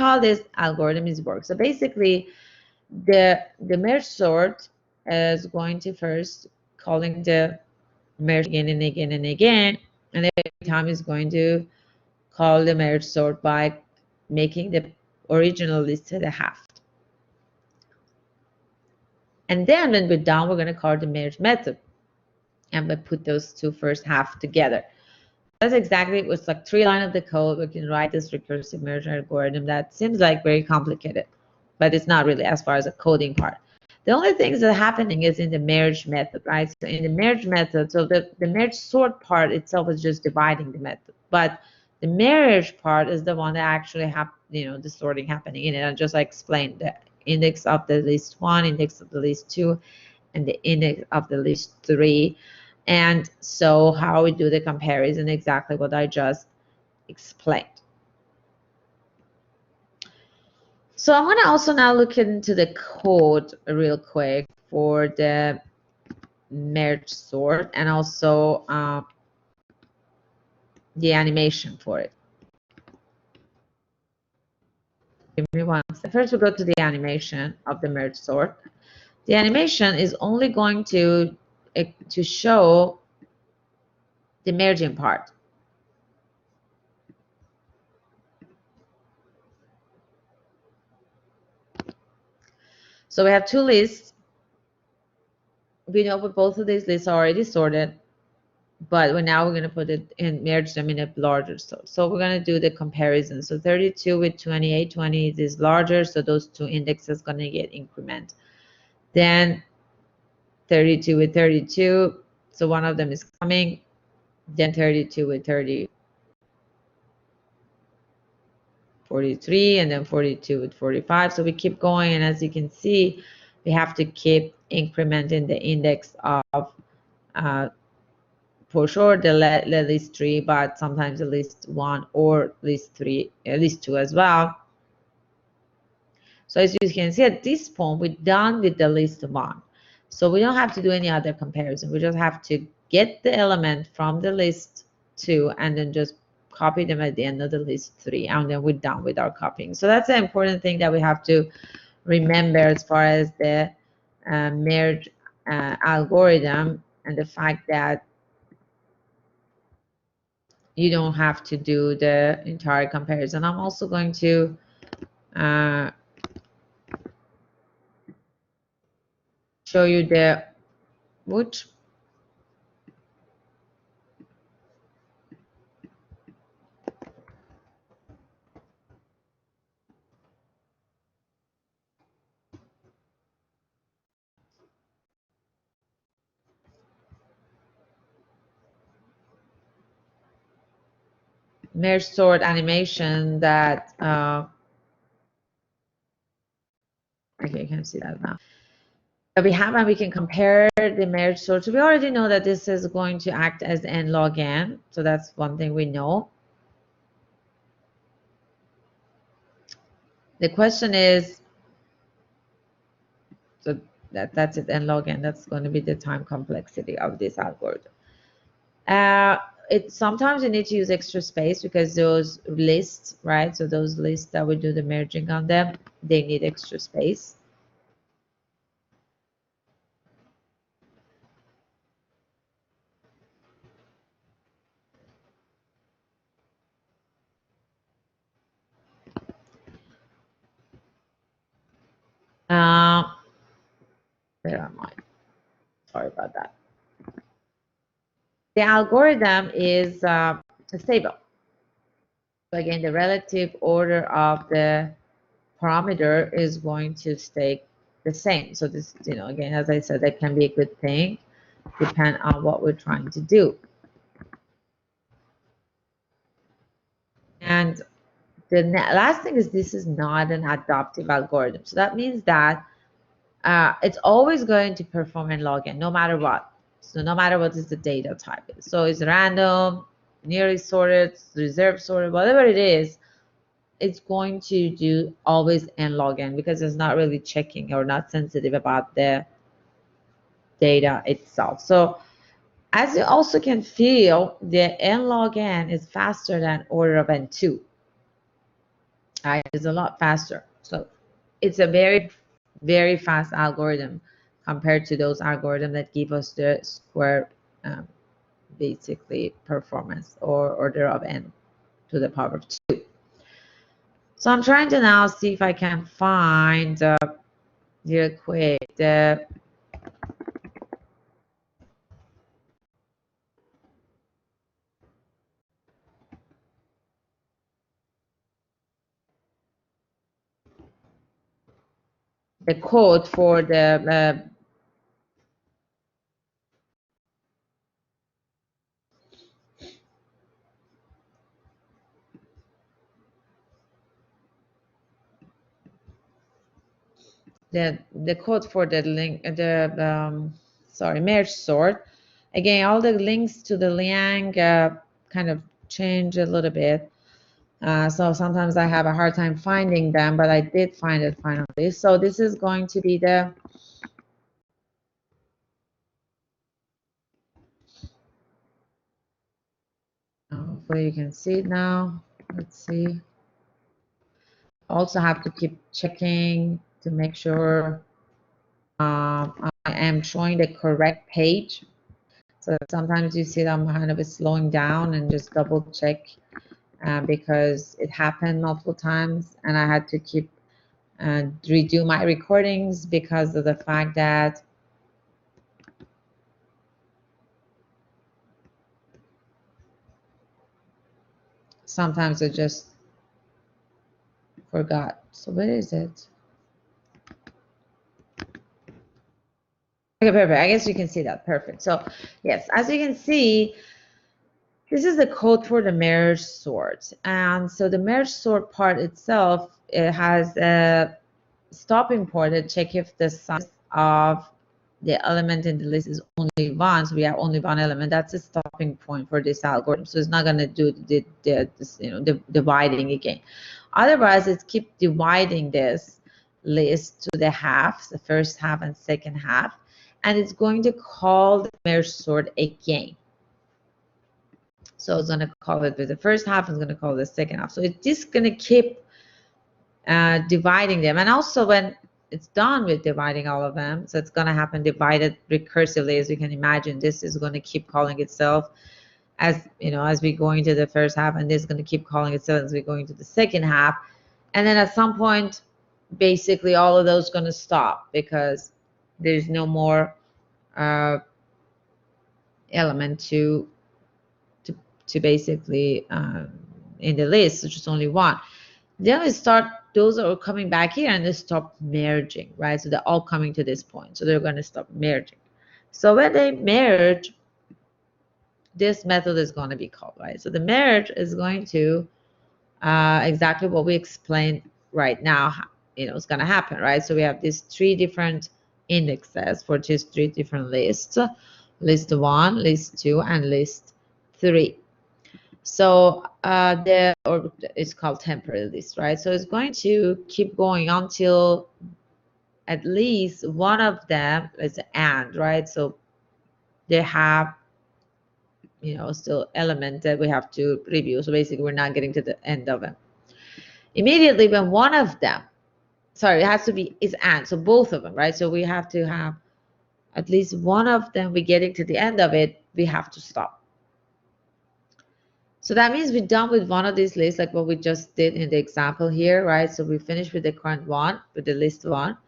how this algorithm is work. So basically, the merge sort is going to first calling the merge again and again and again, and every time is going to call the merge sort by making the original list to the half. And then when we're done, we're going to call the merge method, and we put those two first half together. That's exactly, it was like 3 lines of the code. We can write this recursive merge algorithm that seems like very complicated, but it's not really as far as the coding part. The only things that are happening is in the merge method, right? So in the merge method, so the merge sort part itself is just dividing the method, but the merge part is the one that actually have, you know, the sorting happening in it. And just like explained, the index of the list 1, index of the list 2, and the index of the list 3. And so how we do the comparison, exactly what I just explained. So I'm going to also now look into the code real quick for the merge sort, and also the animation for it. Give me one second. First, we go to the animation of the merge sort. The animation is only going to show the merging part. So we have 2 lists. We know that both of these lists are already sorted, but now we're going to put it and merge them in a larger sort. So we're going to do the comparison. So 32 with 28, 20 is larger, so those 2 indexes are going to get increment. Then 32 with 32, so one of them is coming. Then 32 with 30, 43, and then 42 with 45. So we keep going, and as you can see, we have to keep incrementing the index of for sure the list 3, but sometimes the list 1 or list 3, list 2 as well. So as you can see, at this point, we're done with the list 1. So we don't have to do any other comparison. We just have to get the element from the list 2 and then just copy them at the end of the list 3, and then we're done with our copying. So that's an important thing that we have to remember as far as the merge algorithm, and the fact that you don't have to do the entire comparison. I'm also going to show you the which merge sort animation that okay, you can see that now. That we have, and we can compare the merge sort. So we already know that this is going to act as n log n. So that's one thing we know. The question is, so that's it, n log n. That's going to be the time complexity of this algorithm. Sometimes you need to use extra space because those lists, right? So those lists that we do the merging on them, they need extra space. Where am I? Sorry about that. The algorithm is stable. So again, the relative order of the parameter is going to stay the same. So this, you know, again, as I said, that can be a good thing, depend on what we're trying to do. And the last thing is, this is not an adaptive algorithm. So that means that it's always going to perform in log n, no matter what. So no matter what is the data type. So it's random, nearly sorted, reserve sorted, whatever it is, it's going to do always n log n, because it's not really checking or not sensitive about the data itself. So as you also can feel, the n log n is faster than order of n2. right? It's a lot faster. So it's a very, very fast algorithm compared to those algorithms that give us the square, um, basically performance or order of n to the power of 2. So I'm trying to now see if I can find real quick the code for the code for the link, sorry, merge sort. Again, all the links to the Liang kind of change a little bit. So sometimes I have a hard time finding them, but I did find it finally. So this is going to be the hopefully you can see it now. Let's see. Also have to keep checking to make sure I am showing the correct page. So sometimes you see that I'm kind of slowing down and just double check because it happened multiple times and I had to keep redo my recordings because of the fact that sometimes I just forgot. So where is it? Okay, perfect. I guess you can see that. Perfect. So yes, as you can see, this is the code for the merge sort. And so the merge sort part itself, it has a stopping point to check if the size of the element in the list is only one. So we have only one element. That's a stopping point for this algorithm. So it's not going to do the dividing again. Otherwise, it's keep dividing this list to the halves, the first half and second half, and it's going to call the merge sort again. So it's going to call it with the first half, it's going to call the second half. So it's just going to keep dividing them. And also when it's done with dividing all of them, so it's going to happen divided recursively, as you can imagine. This is going to keep calling itself as as we go into the first half, and this is going to keep calling itself as we go into the second half. And then at some point, basically all of those going to stop because there's no more element to basically in the list, so just only one. Then we start, those are coming back here and they stop merging, right? So they're all coming to this point. So they're going to stop merging. So when they merge, this method is going to be called, right? So the merge is going to exactly what we explained right now, it's going to happen, right? So we have these 3 different indexes for just 3 different lists: list 1, list 2, and list 3. So it's called temporary list, right? So it's going to keep going until at least one of them is and, right? So they have still element that we have to review. So basically we're not getting to the end of it. Immediately when one of them, sorry, it has to be is and, so both of them, right? So we have to have at least one of them, we're getting to the end of it, we have to stop. So that means we're done with one of these lists, like what we just did in the example here, right? So we finished with the current one, with the list 1.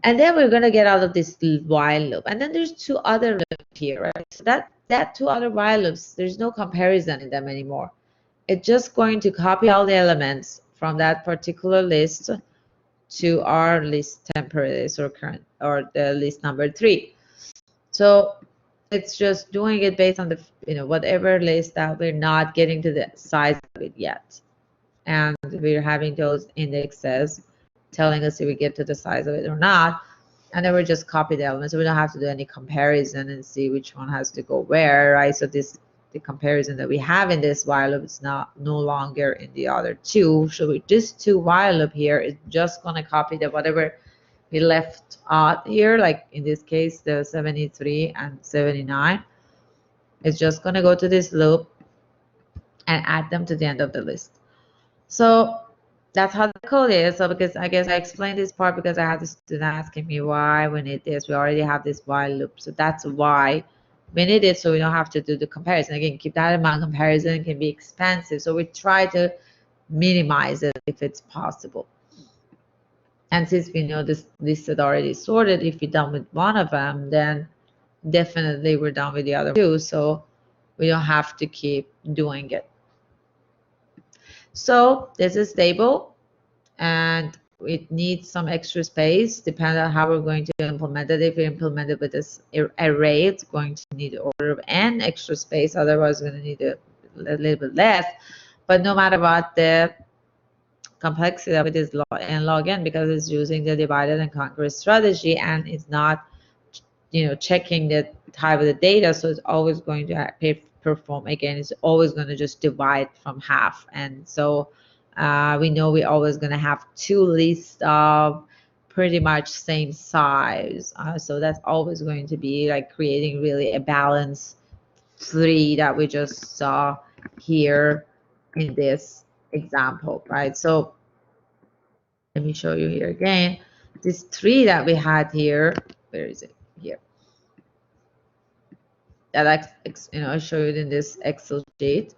And then we're going to get out of this while loop. And then there's 2 other loops here, right? So that 2 other while loops, there's no comparison in them anymore. It's just going to copy all the elements from that particular list to our list temporary list or current, or the list number 3. So it's just doing it based on the whatever list that we're not getting to the size of it yet, and we're having those indexes telling us if we get to the size of it or not, and then we just copy the elements, so we don't have to do any comparison and see which one has to go where, right? So the comparison that we have in this while loop is no longer in the other 2. So with this 2 while loop here, it's just going to copy the whatever we left out here, like in this case the 73 and 79. It's just going to go to this loop and add them to the end of the list. So that's how the code is. So because I guess I explained this part because I had the student asking me why we need this. We already have this while loop. So that's why we need it, so we don't have to do the comparison. Again, keep that in mind, comparison can be expensive. So we try to minimize it if it's possible. And since we know this list is already sorted, if we're done with one of them, then definitely we're done with the other two. So we don't have to keep doing it. So this is stable, and it needs some extra space depending on how we're going to implement it. If we implement it with this array, it's going to need order of n extra space. Otherwise, we're going to need a little bit less. But no matter what, the complexity of it is n log n, because it's using the divided and conquer strategy, and it's not, checking the type of the data. So it's always going to perform, again, it's always going to just divide from half. And so we know we're always going to have two lists of pretty much same size. So that's always going to be like creating really a balanced tree that we just saw here in this example, right? So let me show you here again. This tree that we had here, where is it? Here. That I show you in this Excel sheet.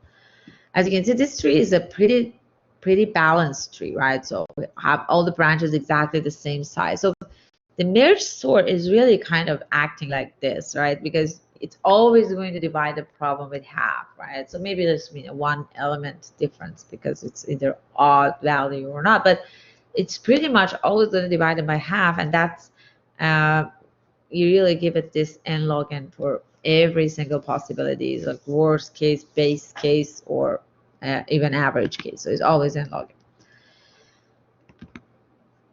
As you can see, this tree is a pretty balanced tree, right? So we have all the branches exactly the same size. So the merge sort is really kind of acting like this, right? Because it's always going to divide the problem with half, right? So maybe there's one element difference because it's either odd value or not, but it's pretty much always going to divide it by half, and that's you really give it this n log n for every single possibility, like worst case, base case, or even average case. So it's always n log n.